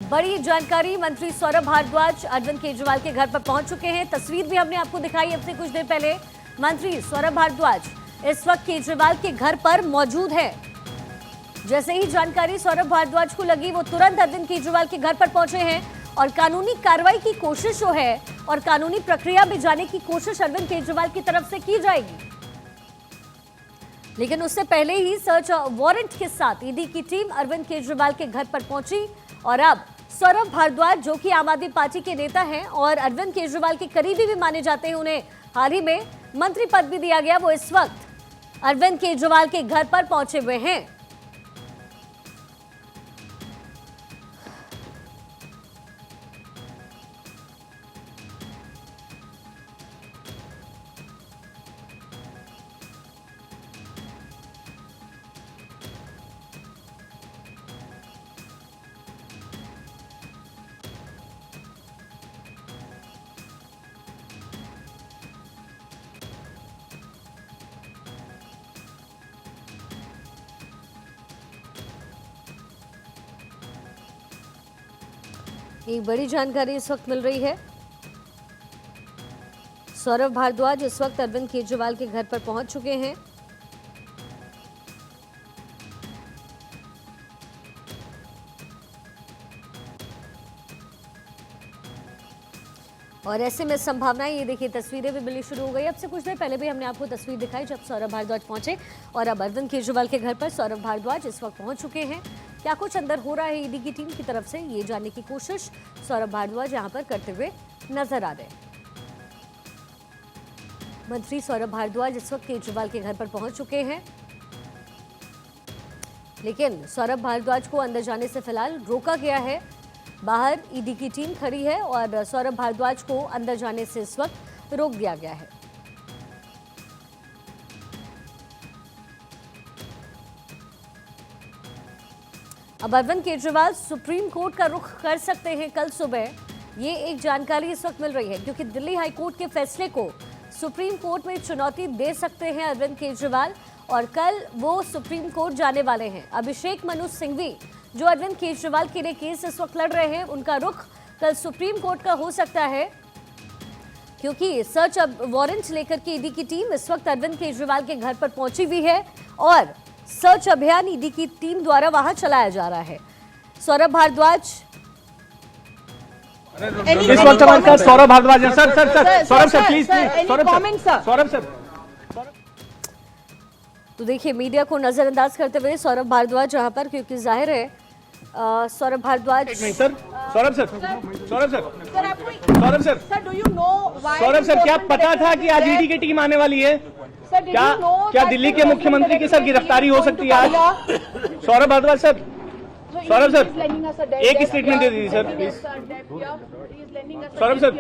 बड़ी जानकारी, मंत्री सौरभ भारद्वाज अरविंद केजरीवाल के घर पर पहुंच चुके हैं। तस्वीर भी हमने आपको दिखाई अब से कुछ देर पहले। मंत्री सौरभ भारद्वाज इस वक्त केजरीवाल के घर पर मौजूद है। जैसे ही जानकारी सौरभ भारद्वाज को लगी, वो तुरंत अरविंद केजरीवाल के घर पर पहुंचे हैं और कानूनी कार्रवाई की कोशिश जो है और कानूनी प्रक्रिया में जाने की कोशिश अरविंद केजरीवाल की तरफ से की जाएगी। लेकिन उससे पहले ही सर्च वारंट के साथ ईडी की टीम अरविंद केजरीवाल के घर पर पहुंची और अब सौरभ भारद्वाज, जो कि आम आदमी पार्टी के नेता हैं और अरविंद केजरीवाल के करीबी भी माने जाते हैं, उन्हें हाल ही में मंत्री पद भी दिया गया, वो इस वक्त अरविंद केजरीवाल के घर पर पहुंचे हुए हैं। एक बड़ी जानकारी इस वक्त मिल रही है। सौरभ भारद्वाज इस वक्त अरविंद केजरीवाल के घर पर पहुंच चुके हैं। और ऐसे में संभावनाएं, ये देखिए तस्वीरें भी मिलनी शुरू हो गई। अब से कुछ देर पहले भी हमने आपको तस्वीर दिखाई जब सौरभ भारद्वाज पहुंचे और अब अरविंद केजरीवाल के घर पर सौरभ भारद्वाज इस वक्त पहुंच चुके हैं। क्या कुछ अंदर हो रहा है ईडी की टीम की तरफ से, ये जानने की कोशिश सौरभ भारद्वाज यहां पर करते हुए नजर आ रहे हैं। मंत्री सौरभ भारद्वाज इस वक्त केजरीवाल के घर पर पहुंच चुके हैं, लेकिन सौरभ भारद्वाज को अंदर जाने से फिलहाल रोका गया है। बाहर ईडी की टीम खड़ी है और सौरभ भारद्वाज को अंदर जाने से इस वक्त रोक दिया गया है। अब अरविंद केजरीवाल सुप्रीम कोर्ट का रुख कर सकते हैं कल सुबह, ये एक जानकारी इस वक्त मिल रही है, क्योंकि दिल्ली हाईकोर्ट के फैसले को सुप्रीम कोर्ट में चुनौती दे सकते हैं अरविंद केजरीवाल और कल वो सुप्रीम कोर्ट जाने वाले हैं। अभिषेक मनु सिंघवी, जो अरविंद केजरीवाल के लिए केस इस वक्त लड़ रहे हैं, उनका रुख कल सुप्रीम कोर्ट का हो सकता है, क्योंकि सर्च वारंट लेकर के ईडी की टीम इस वक्त अरविंद केजरीवाल के घर पर पहुंची हुई है और सर्च अभियान ईडी की टीम द्वारा वहां चलाया जा रहा है। सौरभ भारद्वाज इस वक्त हमारे साथ सौरभ भारद्वाज है। Saurabh sir please, Saurabh sir. तो देखिए, मीडिया को नजरअंदाज करते हुए सौरभ भारद्वाज यहाँ पर, क्योंकि जाहिर है सौरभ भारद्वाज। सौरभ सर, क्या पता था कि आज ईडी की टीम आने वाली है? क्या दिल्ली के मुख्यमंत्री की सर गिरफ्तारी हो सकती है आज? सौरभ भारद्वाज सर, सौरभ सर एक स्टेटमेंट दे दीजिए sir please. Saurabh sir,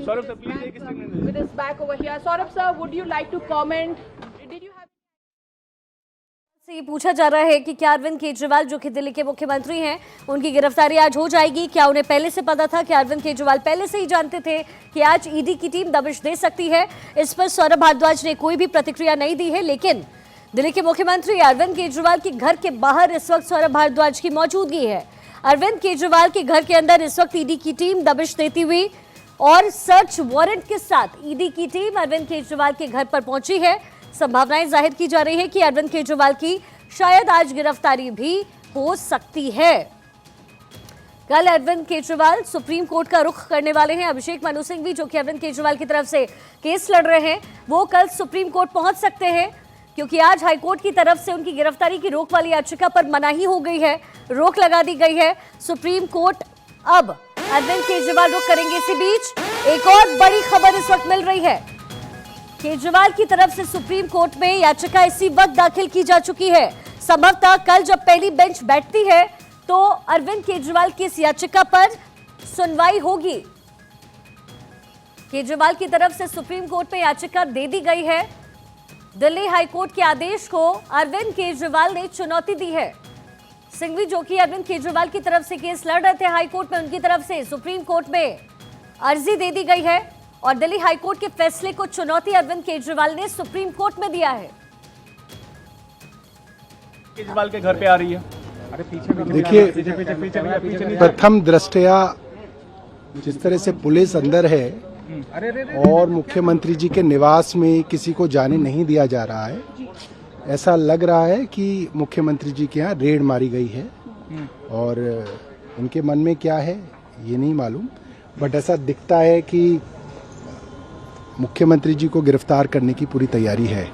Saurabh sir please एक स्टेटमेंट दे दीजिए। Saurabh sir, would you like to comment? Did you have से ये पूछा जा रहा है कि क्या अरविंद केजरीवाल, जो कि दिल्ली के मुख्यमंत्री हैं, उनकी गिरफ्तारी आज हो जाएगी? क्या उन्हें पहले से पता था? क्या अरविंद केजरीवाल पहले से ही जानते थे कि आज ईडी की टीम दबिश दे सकती है? इस पर सौरभ भारद्वाज ने कोई भी प्रतिक्रिया नहीं दी है, लेकिन दिल्ली के मुख्यमंत्री अरविंद केजरीवाल के घर के बाहर इस वक्त सौरभ भारद्वाज की मौजूदगी है। अरविंद केजरीवाल के घर के अंदर इस वक्त ईडी की टीम दबिश देती हुई और सर्च वारंट के साथ ईडी की टीम अरविंद केजरीवाल के घर पर पहुंची है। संभावनाएं जाहिर की जा रही है कि अरविंद केजरीवाल की शायद आज गिरफ्तारी भी हो सकती है। कल अरविंद केजरीवाल सुप्रीम कोर्ट का रुख करने वाले हैं। अभिषेक मनु सिंघवी, जो कि अरविंद केजरीवाल की तरफ से केस लड़ रहे हैं, वो कल सुप्रीम कोर्ट पहुंच सकते हैं, क्योंकि आज हाईकोर्ट की तरफ से उनकी गिरफ्तारी की रोक वाली याचिका पर मनाही हो गई है, रोक लगा दी गई है। सुप्रीम कोर्ट अब अरविंद केजरीवाल रुख करेंगे। इसी बीच एक और बड़ी खबर इस वक्त मिल रही है। केजरीवाल की तरफ से सुप्रीम कोर्ट में याचिका इसी वक्त दाखिल की जा चुकी है। संभवतः कल जब पहली बेंच बैठती है तो अरविंद केजरीवाल की इस याचिका पर सुनवाई होगी। केजरीवाल की तरफ से सुप्रीम कोर्ट में याचिका दे दी गई है। दिल्ली हाईकोर्ट के आदेश को अरविंद केजरीवाल ने चुनौती दी है। सिंघवी, जो कि अरविंद केजरीवाल की तरफ से केस लड़ रहे थे हाईकोर्ट में, उनकी तरफ से सुप्रीम कोर्ट में अर्जी दे दी गई है और दिल्ली हाईकोर्ट के फैसले को चुनौती अरविंद केजरीवाल ने सुप्रीम कोर्ट में दिया है। केजरीवाल के घर पे आ रही है देखिए, प्रथम दृष्टया जिस तरह से पुलिस अंदर है और मुख्यमंत्री जी के निवास में किसी को जाने नहीं दिया जा रहा है, ऐसा लग रहा है कि मुख्यमंत्री जी के यहाँ रेड मारी गई है और उनके मन में क्या है ये नहीं मालूम, बट ऐसा दिखता है कि मुख्यमंत्री जी को गिरफ्तार करने की पूरी तैयारी है।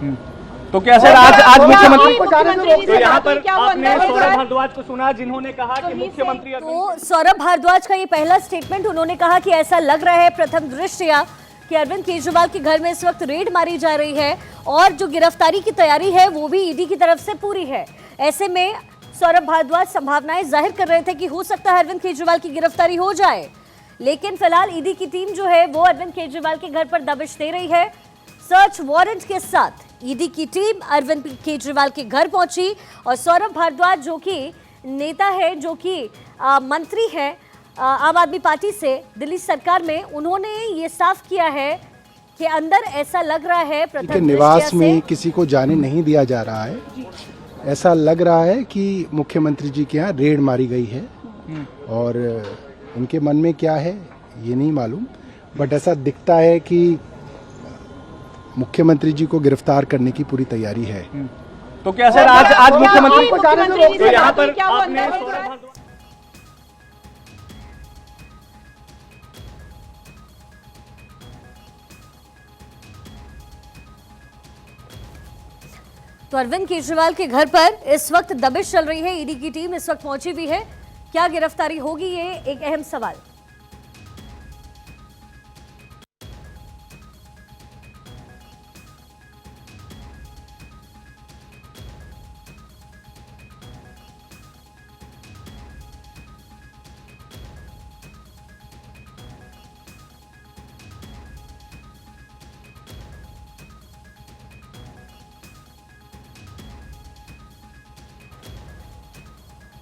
तो क्या सर आज मुख्यमंत्री मुख्यमंत्री तो यहाँ पर क्या वो आपने अंदर सौरभ भारद्वाज को सुना जिन्होंने कहा कि मुख्यमंत्री तो सौरभ भारद्वाज का ये पहला स्टेटमेंट, उन्होंने कहा कि ऐसा लग रहा है प्रथम दृष्टया कि अरविंद केजरीवाल के घर में इस वक्त रेड मारी जा रही है और जो गिरफ्तारी की तैयारी है वो भी ईडी की तरफ से पूरी है। ऐसे में सौरभ भारद्वाज संभावनाएं जाहिर कर रहे थे कि हो सकता है अरविंद केजरीवाल की गिरफ्तारी हो जाए, लेकिन फिलहाल ईडी की टीम जो है वो अरविंद केजरीवाल के घर पर दबिश दे रही है। सर्च वारंट के साथ ईडी की टीम अरविंद केजरीवाल के घर पहुंची और सौरभ भारद्वाज जो कि नेता है, जो कि मंत्री है आम आदमी पार्टी से दिल्ली सरकार में, उन्होंने ये साफ किया है कि अंदर ऐसा लग रहा है प्रथम के निवास में किसी को जाने नहीं दिया जा रहा है। ऐसा लग रहा है कि मुख्यमंत्री जी के यहाँ रेड मारी गई है और उनके मन में क्या है ये नहीं मालूम, बट ऐसा दिखता है कि मुख्यमंत्री जी को गिरफ्तार करने की पूरी तैयारी है। तो क्या सर आज मुख्यमंत्री तो यहाँ पर क्या वो आपने अंदर सौरभ भारद्वाज तो अरविंद केजरीवाल के घर पर इस वक्त दबिश चल रही है, ईडी की टीम इस वक्त पहुंची भी है। क्या गिरफ्तारी होगी, ये एक अहम सवाल।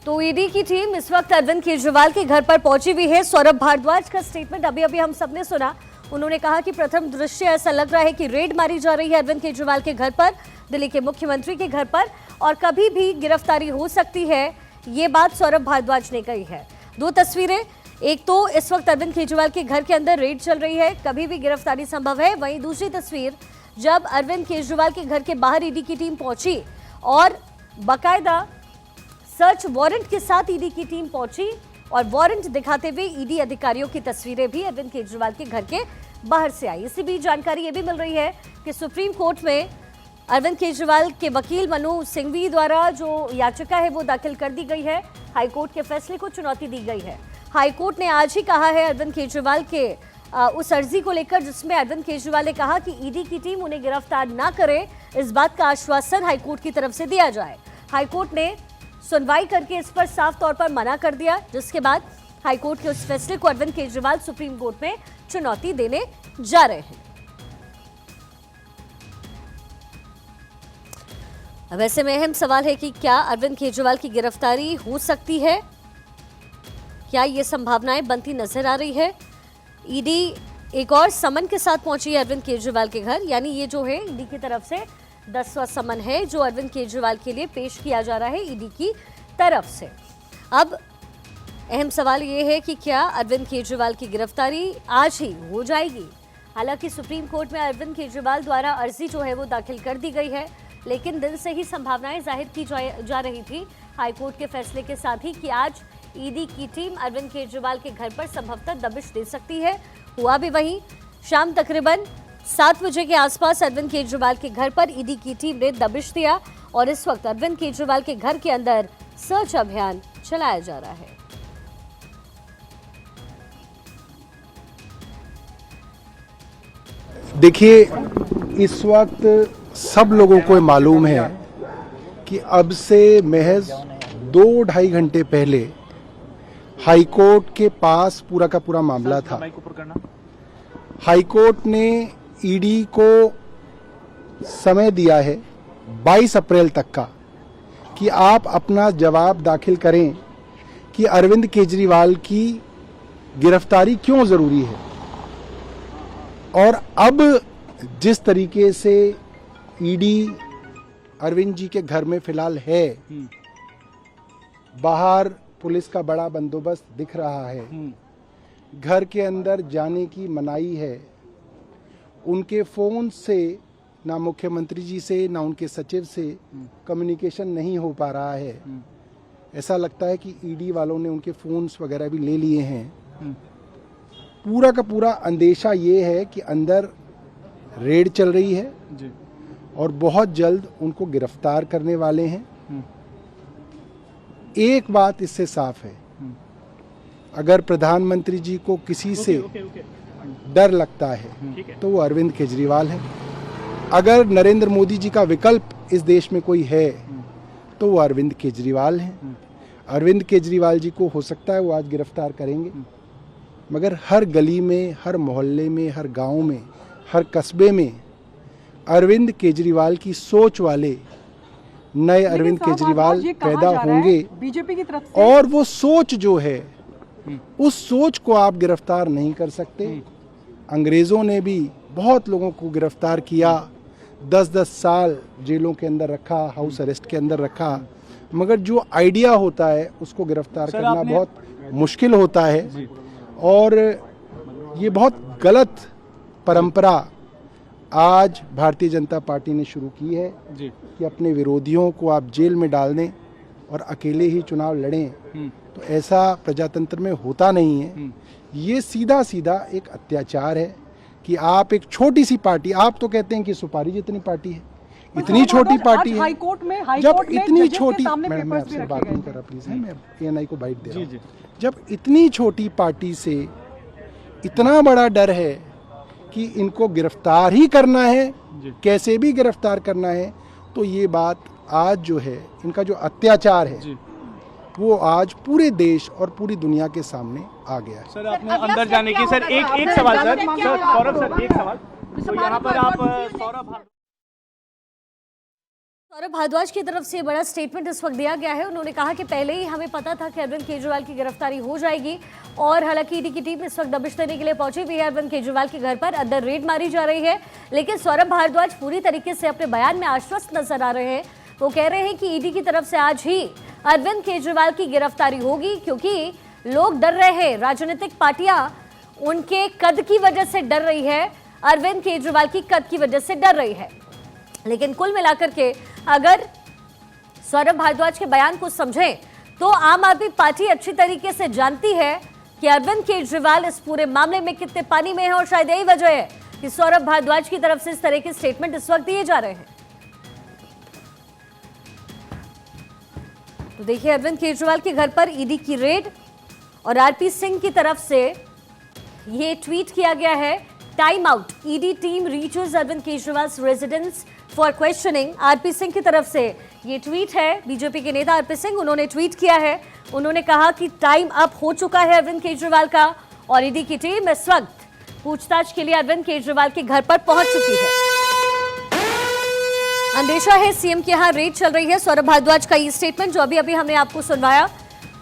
तो ईडी की टीम इस वक्त अरविंद केजरीवाल के घर पर पहुंची हुई है। सौरभ भारद्वाज का स्टेटमेंट अभी अभी हम सबने सुना। उन्होंने कहा कि प्रथम दृश्य ऐसा लग रहा है कि रेड मारी जा रही है अरविंद केजरीवाल के घर पर, दिल्ली के मुख्यमंत्री के घर पर, और कभी भी गिरफ्तारी हो सकती है, ये बात सौरभ भारद्वाज ने कही है। दो तस्वीरें, एक तो इस वक्त अरविंद केजरीवाल के घर के अंदर रेड चल रही है, कभी भी गिरफ्तारी संभव है। वहीं दूसरी तस्वीर जब अरविंद केजरीवाल के घर के बाहर ईडी की टीम पहुंची और बाकायदा सर्च वारंट के साथ ईडी की टीम पहुंची और वारंट दिखाते हुए ईडी अधिकारियों की तस्वीरें भी अरविंद केजरीवाल के घर के बाहर से आई। इसी बीच जानकारी ये भी मिल रही है कि सुप्रीम कोर्ट में अरविंद केजरीवाल के वकील मनु सिंघवी द्वारा जो याचिका है वो दाखिल कर दी गई है। हाईकोर्ट के फैसले को चुनौती दी गई है। हाईकोर्ट ने आज ही कहा है अरविंद केजरीवाल के उस अर्जी को लेकर जिसमें अरविंद केजरीवाल ने कहा कि ईडी की टीम उन्हें गिरफ्तार ना करे, इस बात का आश्वासन हाईकोर्ट की तरफ से दिया जाए। हाईकोर्ट ने सुनवाई करके इस पर साफ तौर पर मना कर दिया, जिसके बाद हाईकोर्ट के उस फैसले को अरविंद केजरीवाल सुप्रीम कोर्ट में चुनौती देने जा रहे हैं। अब ऐसे में अहम सवाल है कि क्या अरविंद केजरीवाल की गिरफ्तारी हो सकती है, क्या ये संभावनाएं बनती नजर आ रही है। ईडी एक और समन के साथ पहुंची है अरविंद केजरीवाल के घर, यानी ये जो है ईडी की तरफ से 10वां समन है जो अरविंद केजरीवाल के लिए पेश किया जा रहा है ईडी की तरफ से। अब अहम सवाल ये है कि क्या अरविंद केजरीवाल की गिरफ्तारी आज ही हो जाएगी। हालांकि सुप्रीम कोर्ट में अरविंद केजरीवाल द्वारा अर्जी जो है वो दाखिल कर दी गई है, लेकिन दिन से ही संभावनाएं जाहिर की जा रही थी हाईकोर्ट के फैसले के साथ ही कि आज ईडी की टीम अरविंद केजरीवाल के घर पर संभवतः दबिश दे सकती है। हुआ भी वहीं, शाम तकरीबन 7 बजे के आसपास अरविंद केजरीवाल के घर पर ईडी की टीम ने दबिश दिया और इस वक्त अरविंद केजरीवाल के घर के अंदर सर्च अभियान चलाया जा रहा है। देखिए, इस वक्त सब लोगों को मालूम है कि अब से महज 2-2.5 घंटे पहले हाईकोर्ट के पास पूरा का पूरा मामला था। हाईकोर्ट ने ईडी को समय दिया है 22 अप्रैल तक का कि आप अपना जवाब दाखिल करें कि अरविंद केजरीवाल की गिरफ्तारी क्यों जरूरी है। और अब जिस तरीके से ईडी अरविंद जी के घर में फिलहाल है, बाहर पुलिस का बड़ा बंदोबस्त दिख रहा है, घर के अंदर जाने की मनाही है, उनके फोन से ना मुख्यमंत्री जी से ना उनके सचिव से कम्युनिकेशन नहीं हो पा रहा है। ऐसा लगता है कि ईडी वालों ने उनके फोन्स वगैरह भी ले लिए हैं। पूरा का पूरा अंदेशा ये है कि अंदर रेड चल रही है जी। और बहुत जल्द उनको गिरफ्तार करने वाले हैं। एक बात इससे साफ है, अगर प्रधानमंत्री जी को किसी से डर लगता है तो वो अरविंद केजरीवाल है। अगर नरेंद्र मोदी जी का विकल्प इस देश में कोई है तो वो अरविंद केजरीवाल हैं। अरविंद केजरीवाल जी को हो सकता है वो आज गिरफ्तार करेंगे, मगर हर गली में, हर मोहल्ले में, हर गांव में, हर कस्बे में अरविंद केजरीवाल की सोच वाले नए अरविंद केजरीवाल पैदा होंगे बीजेपी की तरफ से। और वो सोच जो है उस सोच को आप गिरफ्तार नहीं कर सकते। अंग्रेजों ने भी बहुत लोगों को गिरफ्तार किया, 10-10 साल जेलों के अंदर रखा, हाउस अरेस्ट के अंदर रखा, मगर जो आइडिया होता है उसको गिरफ्तार करना बहुत मुश्किल होता है। और ये बहुत गलत परंपरा आज भारतीय जनता पार्टी ने शुरू की है जी। कि अपने विरोधियों को आप जेल में डाल दें और अकेले ही चुनाव लड़ें, तो ऐसा प्रजातंत्र में होता नहीं है। ये सीधा सीधा एक अत्याचार है कि आप एक छोटी सी पार्टी, आप तो कहते हैं कि सुपारी जितनी पार्टी है, इतनी छोटी पार्टी है। जब इतनी छोटी, मैडम मैं आपसे बात नहीं कर रहा प्लीज, मैं ANI को बाइट दे रहा हूँ। जब इतनी छोटी पार्टी से इतना बड़ा डर है कि इनको गिरफ्तार ही करना है, कैसे भी गिरफ्तार करना है, तो ये बात आज जो है, इनका जो अत्याचार है वो आज पूरे देश और पूरी दुनिया के सामने आ गया है। सर आपने अंदर जाने की सर एक सवाल सर सौरभ सर एक सवाल, तो यहाँ पर आप सौरभ भारद्वाज की तरफ से बड़ा स्टेटमेंट इस वक्त दिया गया है। उन्होंने कहा कि पहले ही हमें पता था कि अरविंद केजरीवाल की गिरफ्तारी हो जाएगी और हालांकि ईडी की टीम इस वक्त दबिश देने के लिए पहुंची हुई है अरविंद केजरीवाल के घर पर, अंदर रेड मारी जा रही है। लेकिन सौरभ भारद्वाज पूरी तरीके से अपने बयान में आश्वस्त नजर आ रहे हैं। वो कह रहे हैं कि ईडी की तरफ से आज ही अरविंद केजरीवाल की गिरफ्तारी होगी, क्योंकि लोग डर रहे हैं, राजनीतिक पार्टियां उनके कद की वजह से डर रही है, अरविंद केजरीवाल की कद की वजह से डर रही है। लेकिन कुल मिलाकर के अगर सौरभ भारद्वाज के बयान को समझें तो आम आदमी पार्टी अच्छी तरीके से जानती है कि अरविंद केजरीवाल इस पूरे मामले में कितने पानी में है, और शायद यही वजह है कि सौरभ भारद्वाज की तरफ से इस तरह के स्टेटमेंट इस वक्त दिए जा रहे हैं। तो देखिए, अरविंद केजरीवाल के घर पर ईडी की रेड और आरपी सिंह की तरफ से ये ट्वीट किया गया है, time out, ED team reaches Arvind Kejriwal residence for questioning. RP Singh की तरफ से ये ट्वीट है, बीजेपी के नेता आरपी सिंह, उन्होंने ट्वीट किया है। उन्होंने कहा कि टाइम अप हो चुका है अरविंद केजरीवाल का और ईडी की टीम इस वक्त पूछताछ के लिए अरविंद केजरीवाल के घर पर पहुंच चुकी है। अंदेशा है सीएम के यहां रेड चल रही है। सौरभ भारद्वाज का ये स्टेटमेंट जो अभी हमने आपको सुनवाया,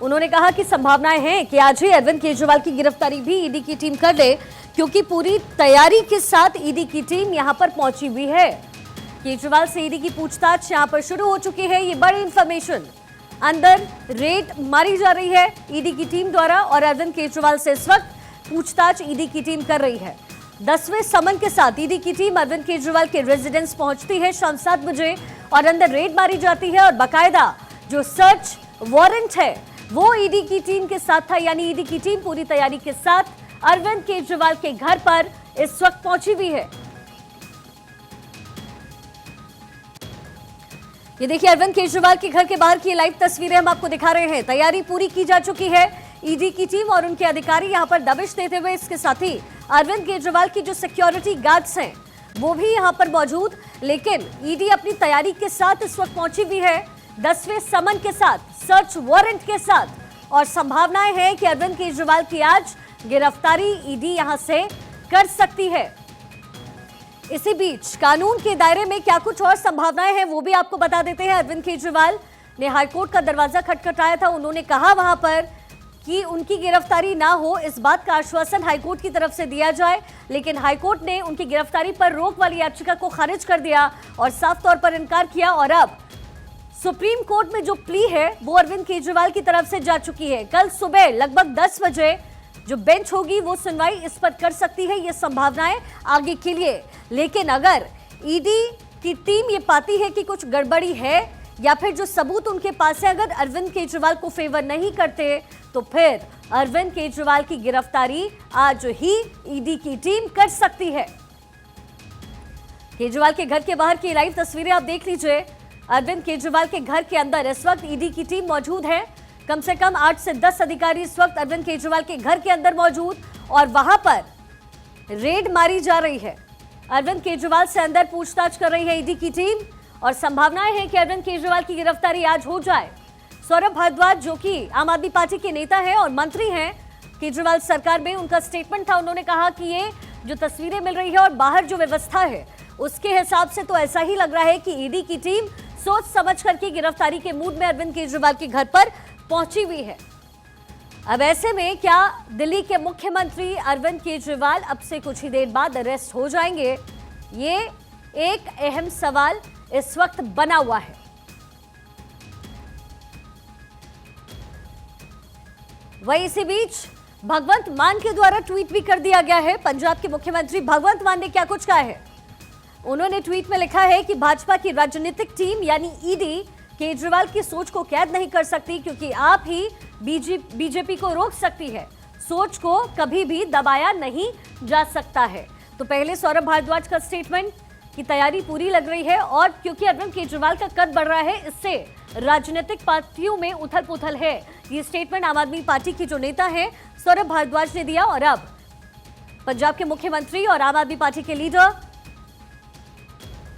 उन्होंने कहा कि संभावनाएं हैं कि आज ही अरविंद केजरीवाल की गिरफ्तारी भी ईडी की टीम कर ले, क्योंकि पूरी तैयारी के साथ ईडी की टीम यहां पर पहुंची हुई है। केजरीवाल से ईडी की पूछताछ यहां पर शुरू हो चुकी है। ये बड़ी इंफॉर्मेशन, अंदर रेड मारी जा रही है ईडी की टीम द्वारा और अरविंद केजरीवाल से इस वक्त पूछताछ ईडी की टीम कर रही है। 10वें समन के साथ ईडी की टीम अरविंद केजरीवाल के रेजिडेंस पहुंचती है शाम 7 बजे और अंदर रेड मारी जाती है और बाकायदा जो सर्च वारंट है वो ईडी की टीम के साथ था, यानी ईडी की टीम पूरी तैयारी के साथ अरविंद केजरीवाल के घर पर इस वक्त पहुंची हुई है। ये देखिए, अरविंद केजरीवाल के घर के बाहर की लाइव तस्वीरें हम आपको दिखा रहे हैं। तैयारी पूरी की जा चुकी है, ईडी की टीम और उनके अधिकारी यहां पर दबिश देते हुए, इसके साथ ही अरविंद केजरीवाल की जो सिक्योरिटी गार्ड्स हैं वो भी यहां पर मौजूद। लेकिन ईडी अपनी तैयारी के साथ इस वक्त पहुंची हुई है, 10वें समन के साथ, सर्च वारंट के साथ, और संभावनाएं हैं कि अरविंद केजरीवाल की आज गिरफ्तारी ईडी यहां से कर सकती है। इसी बीच कानून के दायरे में क्या कुछ और संभावनाएं हैं वो भी आपको बता देते हैं। अरविंद केजरीवाल ने हाईकोर्ट का दरवाजा खटखटाया था। उन्होंने कहा वहां पर कि उनकी गिरफ्तारी ना हो, इस बात का आश्वासन हाईकोर्ट की तरफ से दिया जाए, लेकिन हाईकोर्ट ने उनकी गिरफ्तारी पर रोक वाली याचिका को खारिज कर दिया और साफ तौर पर इनकार किया। और अब सुप्रीम कोर्ट में जो प्ली है वो अरविंद केजरीवाल की तरफ से जा चुकी है। कल सुबह लगभग 10 बजे जो बेंच होगी वो सुनवाई इस पर कर सकती है, ये संभावनाएं आगे के लिए। लेकिन अगर ईडी की टीम ये पाती है कि कुछ गड़बड़ी है या फिर जो सबूत उनके पास है अगर अरविंद केजरीवाल को फेवर नहीं करते तो फिर अरविंद केजरीवाल की गिरफ्तारी आज ही ईडी की टीम कर सकती है। केजरीवाल के घर के बाहर की लाइव तस्वीरें आप देख लीजिए। अरविंद केजरीवाल के घर के अंदर इस वक्त ईडी की टीम मौजूद है। कम से कम 8 से 10 अधिकारी इस वक्त अरविंद केजरीवाल के घर के अंदर मौजूद और वहां पर रेड मारी जा रही है। अरविंद केजरीवाल से अंदर पूछताछ कर रही है ईडी की टीम और संभावनाएं हैं कि अरविंद केजरीवाल की गिरफ्तारी आज हो जाए। सौरभ भारद्वाज जो कि आम आदमी पार्टी के नेता हैं और मंत्री हैं केजरीवाल सरकार में, उनका स्टेटमेंट था। उन्होंने कहा कि ये जो तस्वीरें मिल रही है और बाहर जो व्यवस्था है उसके हिसाब से तो ऐसा ही लग रहा है कि ईडी की टीम सोच समझ करके गिरफ्तारी के मूड में अरविंद केजरीवाल के घर पर पहुंची हुई है। अब ऐसे में क्या दिल्ली के मुख्यमंत्री अरविंद केजरीवाल अब से कुछ ही देर बाद अरेस्ट हो जाएंगे? ये एक अहम सवाल इस वक्त बना हुआ है। वहीं इसी बीच भगवंत मान के द्वारा ट्वीट भी कर दिया गया है। पंजाब के मुख्यमंत्री भगवंत मान ने क्या कुछ कहा है? उन्होंने ट्वीट में लिखा है कि भाजपा की राजनीतिक टीम यानी ईडी केजरीवाल की सोच को कैद नहीं कर सकती क्योंकि आप ही बीजेपी को रोक सकती है। सोच को कभी भी दबाया नहीं जा सकता है। तो पहले सौरभ भारद्वाज का स्टेटमेंट की तैयारी पूरी लग रही है और क्योंकि अरविंद केजरीवाल का कद बढ़ रहा है इससे राजनीतिक पार्टियों में उथल पुथल है। ये स्टेटमेंट आम आदमी पार्टी के जो नेता हैं सौरभ भारद्वाज ने दिया और अब पंजाब के मुख्यमंत्री और आम आदमी पार्टी के लीडर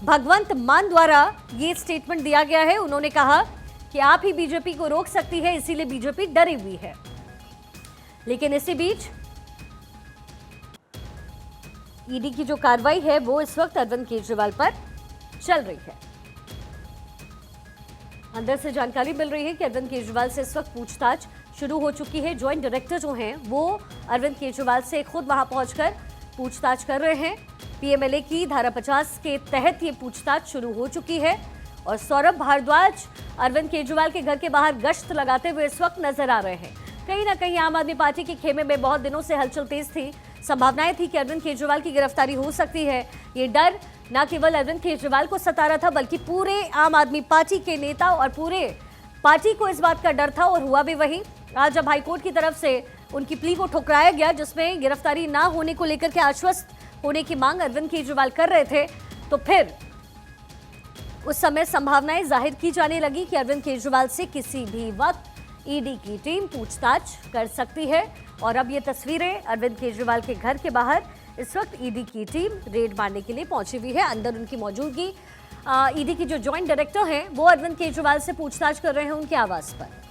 भगवंत मान द्वारा ये स्टेटमेंट दिया गया है। उन्होंने कहा कि आप ही बीजेपी को रोक सकती है, इसीलिए बीजेपी डरी हुई है। लेकिन इसी बीच ईडी की जो कार्रवाई है वो इस वक्त अरविंद केजरीवाल पर चल रही है। अंदर से जानकारी मिल रही है कि अरविंद केजरीवाल से इस वक्त पूछताछ शुरू हो चुकी है। ज्वाइंट डायरेक्टर जो हैं वो अरविंद केजरीवाल से खुद वहां पहुंचकर पूछताछ कर रहे हैं। पीएमएलए की धारा 50 के तहत ये पूछताछ शुरू हो चुकी है और सौरभ भारद्वाज अरविंद केजरीवाल के घर के बाहर गश्त लगाते हुए इस वक्त नजर आ रहे हैं। कहीं ना कहीं आम आदमी पार्टी के खेमे में बहुत दिनों से हलचल तेज थी। संभावनाएं थी कि अरविंद केजरीवाल की गिरफ्तारी हो सकती है। ये डर न केवल अरविंद केजरीवाल को सता रहा था बल्कि पूरे आम आदमी पार्टी के नेता और पूरे पार्टी को इस बात का डर था और हुआ भी वही। आज जब हाईकोर्ट की तरफ से उनकी प्ली को ठुकराया गया जिसमें गिरफ्तारी ना होने को लेकर के आश्वस्त होने की मांग अरविंद केजरीवाल कर रहे थे, तो फिर उस समय संभावनाएं जाहिर की जाने लगी कि अरविंद केजरीवाल से किसी भी वक्त ईडी की टीम पूछताछ कर सकती है। और अब ये तस्वीरें अरविंद केजरीवाल के घर के बाहर इस वक्त ईडी की टीम रेड मारने के लिए पहुंची हुई है। अंदर उनकी मौजूदगी ईडी की जो ज्वाइंट डायरेक्टर हैं वो अरविंद केजरीवाल से पूछताछ कर रहे हैं उनके आवास पर।